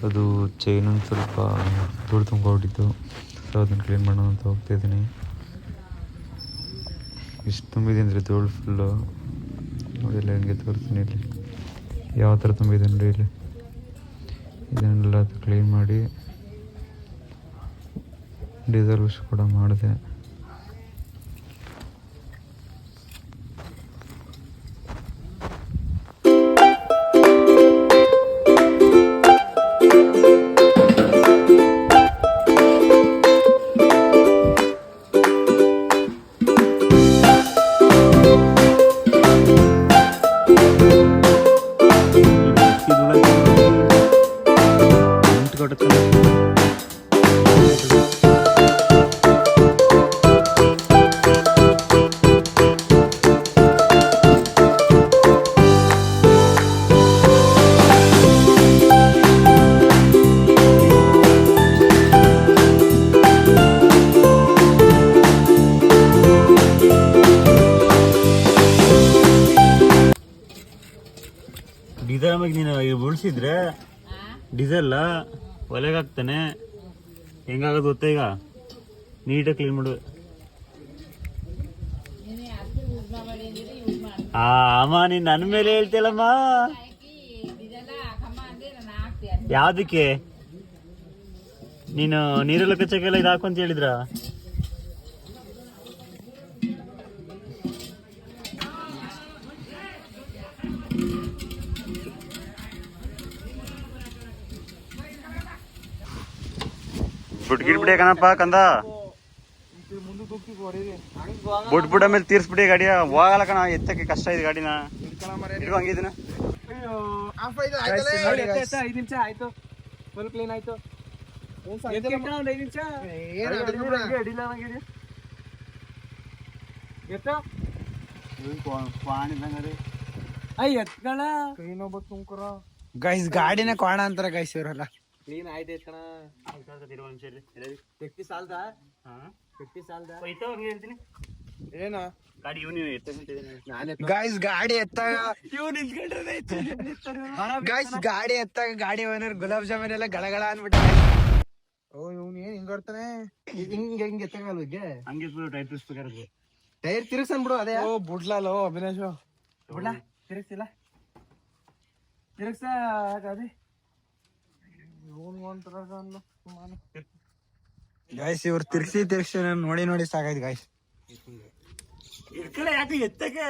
ಅದು ಚೈನ್ ಒಂದು ಸ್ವಲ್ಪ ಧೂಳು ತುಂಬಿಕೊಂಡಿತ್ತು. ಸೊ ಅದನ್ನು ಕ್ಲೀನ್ ಮಾಡೋಣ ಅಂತ ಹೋಗ್ತಾಯಿದ್ದೀನಿ. ಇಷ್ಟು ತುಂಬಿದೆ ಅಂದರೆ ಧೂಳು ಫುಲ್ಲು ನೋಡಿಲ್ಲ. ಹೆಂಗೆ ತೋರಿಸ್ತೀನಿ ಇಲ್ಲಿ ಯಾವ ಥರ ತುಂಬಿದೆ ನೋಡಿ. ಇಲ್ಲಿ ಇದನ್ನೆಲ್ಲ ಕ್ಲೀನ್ ಮಾಡಿ ಡೀಸೆಲ್ ವಾಶ್ ಕೂಡ ಮಾಡಿದೆ. ಡೀಸೆಲ್ ನೀನು ಉಳಿಸಿದ್ರೆ ಡೀಸೆಲ್ ಒಲೆಗೆ ಹಾಕ್ತಾನೆ. ಹೆಂಗಾಗೋದು ಗೊತ್ತಾ? ಈಗ ನೀಟಾಗಿ ಕ್ಲೀನ್ ಮಾಡು. ಅಮ್ಮ ನೀನ್ ನನ್ನ ಮೇಲೆ ಹೇಳ್ತಿಲ್ಲಮ್ಮ. ಯಾವ್ದಕ್ಕೆ ನೀನು ನೀರೆಲ್ಲ ಕಚ್ಚಕ್ಕೆಲ್ಲ ಇದು ಹಾಕು ಅಂತ ಹೇಳಿದ್ರ? ಬಿಟ್ಗಿಡ್ಬಿಡಿ ಕಣಪ್ಪ ಕಂದ. ಬಿಟ್ಬಿಡ ಮೇಲೆ ತೀರ್ಸ್ಬಿಡಿ ಗಾಡಿಯ. ಹೋಗಲ್ಲ ಕಣ, ಎತ್ತಕ್ಕೆ ಕಷ್ಟ ಇದೆ ಗಾಡಿನ. ಹಂಗಿದ್ದೀನ ಗೈಸ್ ಗಾಡಿನ ಕೋಣ ಅಂತಾರ ಗೈಸ್ ಇವರಲ್ಲ. ಕ್ಲೀನ್ ಆಯ್ತು ಕಣ. ಏನ ಗಾಡಿ ಇವನು ಗೈಸ್ ಗಾಡಿ ಎತ್ತಾಗ ಗೈಸ್ ಗಾಡಿ ಎತ್ತಾಗ ಗಾಡಿ ಓನರ್ ಗುಲಾಬ್ ಜಾಮೂನ್ ಎಲ್ಲ ಗಳಗಳ ಅನ್ಬಿಟ್ಟ. ಓ ಇವ್ನು ಏನ್ ಹಿಂಗ್ ಬರ್ತಾನೆ? ಹಿಂಗ್ ಹಿಂಗ್ ಎತ್ತಾಗಲ್ವ ಹಂಗೆ ಟೈರ್ ತಿರ್ಸ್ಬೇಕಾದ್ರೆ ಟೈರ್ ತಿರ್ಸನ್ ಬಿಡು. ಅದೇ ಓ ಬುಡ್ಲೋ ಅವಿನಾಶ್ ಬುಡ್ಲಾ ತಿರ್ಗ್ಸಿಲ್ಲ ತಿರ್ಗ್ಸ ಅದೇ ಗೈಸ್ ಇವ್ರು ತಿರ್ಗ್ಸಿ ನಾನು ನೋಡಿ ಸಾಕಾಯ್ತು ಗೈಸ್. ಇರ್ಕಡೆ ಯಾಕೆ ಎತ್ತಕ್ಕೆ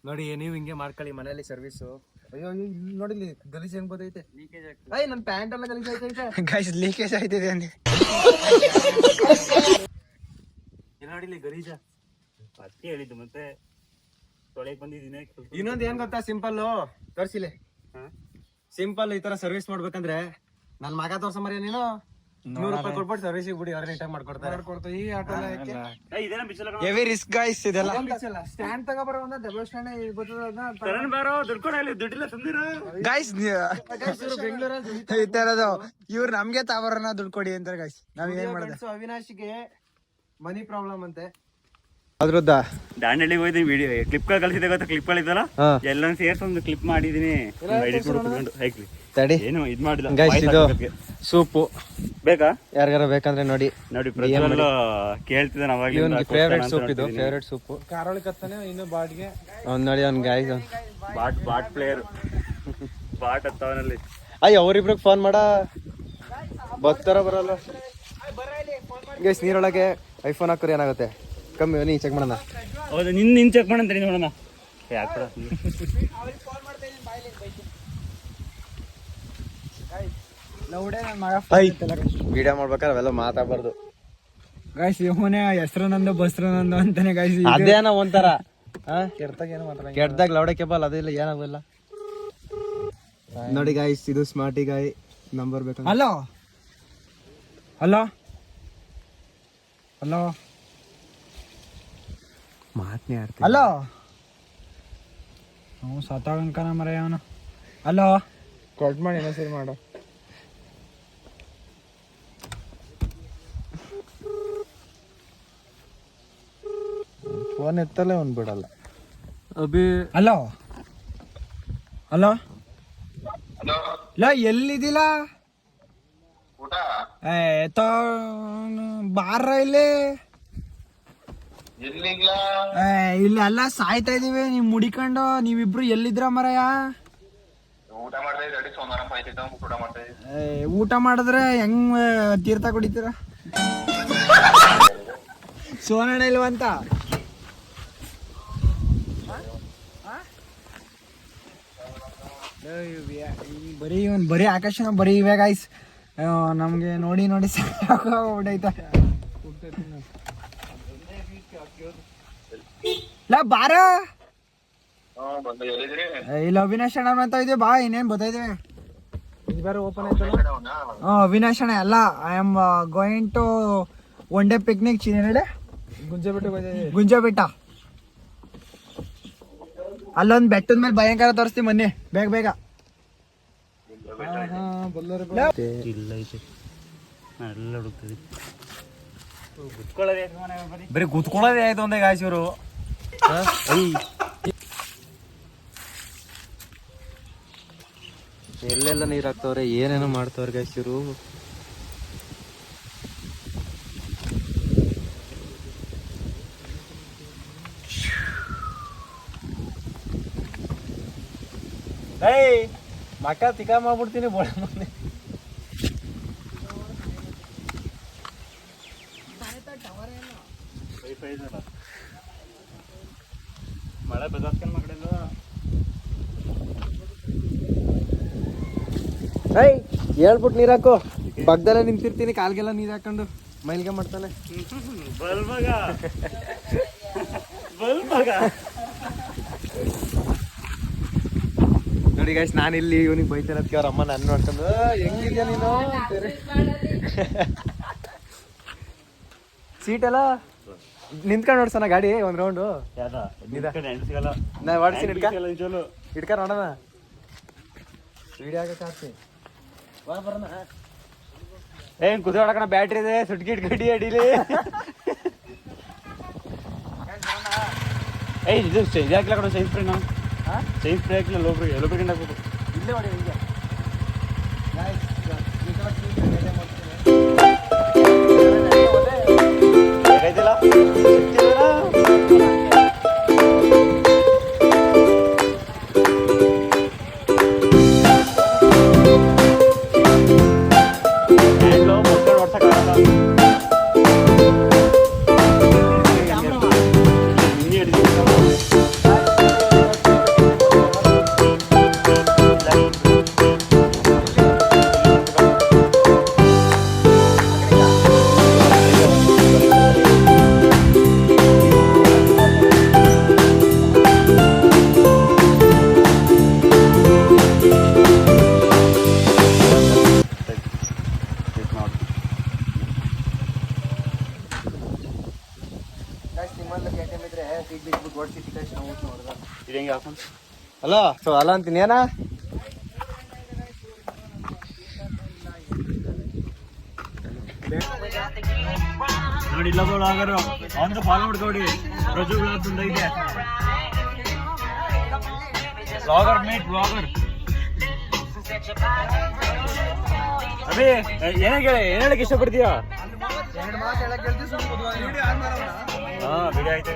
ನೋಡಿ ನೀವು ಹಿಂಗೆ ಮಾಡ್ಕೊಳ್ಳಿ ಮನೇಲಿ ಸರ್ವಿಸು. ಅಯ್ಯೋ ನೋಡಿ ಗಲೀಜ್ ಹೆಂಗ್ ಬದೈತೆ. ಅಯ್ಯ ನನ್ ಪ್ಯಾಂಟ್ ಎಲ್ಲ ಗಲೀಜ್ ಆಯ್ತೈತೆ ಗೈಸ್. ಲೀಕೇಜ್ ಆಯ್ತಿದೆ ಅಂದೆ ನೋಡಿಲಿ ಗಲೀಜ ಅಷ್ಟೇ ಹೇಳಿದ್ದು. ಮತ್ತೆ ತೊಳೆಕ್ ಬಂದಿದ್ದೀನಿ. ಇನ್ನೊಂದ್ ಏನ್ ಗೊತ್ತಾ? ಸಿಂಪಲ್ ತೋರ್ಸಿಲೆ. ಸಿಂಪಲ್ ಈ ತರ ಸರ್ವಿಸ್ ಮಾಡ್ಬೇಕಂದ್ರೆ ನನ್ ಮಗ ತೋರ್ಸಂಬರಿ ನೀನು 100 ರೂಪಾಯಿ ಕೊಟ್ಬಿಟ್ಟು ಸರ್ವಿಸಿಗೆ ಬಿಡಿ, ಅವ್ರ ನೀಟಾಗಿ ಮಾಡ್ಕೊಡ್ತಾರೆ. ಈ ಆಟೋ ಹೆವಿ ರಿಸ್ಕ್ ಗೈಸ್ ಇದೆಲ್ಲ. ಸ್ಟ್ಯಾಂಡ್ ತಗೋಬರೋ ಡಬಲ್ ಸ್ಟ್ಯಾಂಡ್ ಗೈಸ್. ಬೆಂಗಳೂರಲ್ಲಿ ಇವ್ರು ನಮ್ಗೆ ತಾವರನ್ನ ದುಡ್ಡು ಕೊಡಿ ಅಂತಾರೆ ಗೈಸ್. ನಾವ್ ಏನ್ ಮಾಡೋದು? ಅವಿನಾಶ್ಗೆ ಮನಿ ಪ್ರಾಬ್ಲಮ್ ಅಂತೆ. ಅದ್ರದ್ದ ದಾಂಡೇಲಿಗೆ ಹೋಯ್ತೀನಿ. ವಿಡಿಯೋ ಕ್ಲಿಪ್ ಕಳಿಸಿದೆ ಗೊತ್ತಾ? ಕ್ಲಿಪ್ ಗಳಿದ್ದಲ್ಲ ಎಲ್ಲ ಸೇರ್ಸಿ ಒಂದು ಕ್ಲಿಪ್ ಮಾಡಿದೀನಿ. ಎಡಿಟ್ ಮಾಡ್ಕೊಂಡು ತಡಿ ಏನು ಇದ್ ಮಾಡಿಲ್ಲ. ಇದು ಸೂಪು ಬೇಕಾ? ಯಾರಿಗಾರ ಬೇಕಂದ್ರೆ ನೋಡಿ ಕೇಳ್ತಿದ್ದಾನೆ ಅವಾಗ. ಫೇವ್ರೇಟ್ ಸೂಪ್ ಇದು, ಫೇವ್ರೇಟ್ ಸೂಪು. ಕಾರೋಳಿ ಕತ್ತಾನೆ ಇನ್ನು ಬಾಟ್ಗೆ ಅವ್ನು ನೋಡಿ. ಅವ್ನ್ ಗಾಯ್ ಬಾಟ್ ಪ್ಲೇಯರ್ ಬಾಟ್ ಹತ್ತವನಲ್ಲಿ. ಅಯ್ಯ ಅವ್ರಿಬ್ರಿಗೆ ಫೋನ್ ಮಾಡ ಬರ್ತಾರ ಬರಲ್ಲ ಗೈಸ್. ನೀರೊಳಗೆ ಐಫೋನ್ ಹಾಕೋರು ಏನಾಗುತ್ತೆ? ಕಮ್ಮಿ ನೀ ಚೆಕ್ ಮಾಡೋಣ. ಹೌದು ನಿನ್ ಚೆಕ್ ಮಾಡಂತ ನೋಡೋಣ. ವಿಡಿಯೋ ಮಾಡ್ಬೇಕಾದ್ರೆ ಅವೆಲ್ಲ ಮಾತಾಡ್ಬಾರ್ದು ಗೈಸ್. ಇವನೇ ಹೆಸರು ನಂದು ಬಸ್ರು ನಂದು ಅಂತಾನೆ ಗೈಸ್. ಅದೇನ ಒಂಥರ ಕೆಟ್ಟದಾಗ ಲೌಡೆ ಕೇಬಲ್ ಅದಿಲ್ಲ ಏನಾಗಲ್ಲ ನೋಡಿ ಗೈಸ್. ಇದು ಸ್ಮಾರ್ಟಿ ಗಾಯ್ ನಂಬರ್ ಬೇಕು. ಹಲೋ ಹಲೋ ಹಲೋ ಮಾತನೇ ಆಡ್ತೀನಿ. ಹಲೋ ಹ್ಞೂ ಸತ್ತಾಗಂಕನ ಮರ ಅವನು. ಹಲೋ ಕಟ್ ಮಾಡಿ ಏನೋ ಸರಿ ಮಾಡು. ಫೋನ್ ಎತ್ತಲ್ಲ ಅವ್ನು ಬಿಡಲ್ಲ. ಅಭಿ ಹಲೋ ಹಲೋ ಇಲ್ಲ ಎಲ್ಲಿದ್ದಿಲ್ಲ ಬಾರ ಇಲ್ಲಿ ಇಲ್ಲಿ ಎಲ್ಲ ಸಾಯ್ತಾ ಇದೀವಿ ನೀವ್ ಮುಡಿಕೊಂಡು ನೀವಿಬ್ರು ಎಲ್ಲಿದ್ರ ಮರಯ? ಊಟ ಮಾಡಿದ್ರೆ ಹೆಂಗ್ ತೀರ್ಥ ಕುಡಿತೀರ? ಸೋನಣ್ಣ ಇಲ್ವಂತ ಬರೀ ಆಕಾಶನ ಬರೀ ಇವಾಗ ಗಾಯ್ಸ್ ನಮ್ಗೆ ನೋಡಿ ನೋಡಿ ಸಾಕಾಗ್ಬಿಟ್ಟೈತೆ. ಬಾರ ಇಲ್ಲ ಅವಿನಾಶ್ ಅಣ್ಣ ಅಂತ ಇದೆ ಬಾ ಇನ್ನೇನ್ ಬರ್ತೈತೆ ಓಪನ್ ಆಯ್ತಲ್ಲ. ಅವಿನಾಶ್ ಅಣ್ಣ ಅಲ್ಲ I am going to one day picnic ಚಿನ್ನಡೆ ಗುಂಜ ಬೆಟ್ಟ. ಅಲ್ಲೊಂದ್ ಬೆಟ್ಟದ ಮೇಲೆ ಭಯಂಕರ ತೋರಿಸ್ತೀವಿ ಮೊನ್ನೆ ಬೇಗ ಬೇಗ. ಇಲ್ಲ ಐತೆ ಎಲ್ಲ ಹುಡುಕ್ತದೆ. ಬರೀ ಕುತ್ಕೊಳ್ಳೋದೇ ಆಯ್ತು ಒಂದೇ ಗಾಯ್ಸ್ ಇವರು. ಎಲ್ಲೆಲ್ಲ ನೀರ್ ಹಾಕ್ತವ್ರೆ, ಏನೇನೋ ಮಾಡ್ತವ್ರೆ ಗಾಯ್ಸ್ ಇವರು. ಮಕ್ಕ ತಿಕ್ಕ ಮಾಡ್ಬಿಡ್ತೀನಿ ಬೋಳ ಮುಂದೆ. ಮಳೆ ಬೆದಾಸ್ಕೊಂಡ್ ಮಕ್ಕಳೆಲ್ಲ ಹೇಳ್ಬಿಟ್ಟು ನೀರ್ ಹಾಕು. ಬಗ್ದಲ್ಲೇ ನಿಂತಿರ್ತೀನಿ, ಕಾಲ್ಗೆಲ್ಲ ನೀರ್ ಹಾಕೊಂಡು ಮೈಲ್ಗೆ ಮಾಡ್ತಾನೆ. ಬಲ್ಬಗ ಬಲ್ಬಗ ನೋಡಿ ಗೈಸ್, ನಾನು ಇಲ್ಲಿ ಇವನಿಗೆ ಬೈತಾರದಕ್ಕೆ ಅವ್ರ ಅಮ್ಮ ನನ್ನ ನೋಡ್ಕೊಂಡು ಹೆಂಗಿದ್ಯಾ ನೀನು ಸೀಟ್ ಎಲ್ಲ ನಿಂತ್ಕೊಂಡು ನೋಡ್ಸಣ ಗಾಡಿ ಒಂದ್ ರೌಂಡು. ನಾ ಹೊಡ್ಸಿ ಇಟ್ಕ ನೋಡೋಣ, ವಿಡಿಯೋ ಆಗಕ್ಕೆ ಬರೋಣ. ಏನ್ ಕುದಿಯೋಡಕಣ ಬ್ಯಾಟ್ರಿ ಇದೆ, ಸುಟ್ಕಿಟ್ ಗಡಿ ಅಡಿಲಿ. ಏಯ್ ಇದು ಹಾಕಿಲ್ಲ ಕಣ ಸೈನ್ಸ್ ಫ್ರೀ. ನಾವು ಸೈನ್ಸ್ ಫ್ರೀ ಹಾಕಿಲ್ಲ, ಲೋಬ್ರಿಗೆಂಡ್ ಹಾಕ್ಬೇಕು. ಇಲ್ಲೇ ಮಾಡಿ ಹಿಂಗೆ ಅಲ್ಲ ಸೊ ಅಲ್ಲ ಅಂತೀನಿ ಏನ. ನೋಡಿ ಇಲ್ಲ ಬ್ಲಾಗರು ಒಂದು ಫಾಲೋ ಮಾಡ್ಕೊಡಿ. ರಜು ಬ್ಲಾಗ್ ಇದೆ, ಬ್ಲಾಗರ್ ಮೇಟ್ ಬ್ಲಾಗರ್. ಅಭಿ ಏನ್ ಹೇಳಕ್ ಇಷ್ಟಪಡ್ತೀಯ? ಎರಡು ಮಾತು ಹೇಳಕ್ ಹೇಳ್ತೀವಿ. ಹಾ ವಿಡಿಯೋ ಆಯ್ತು.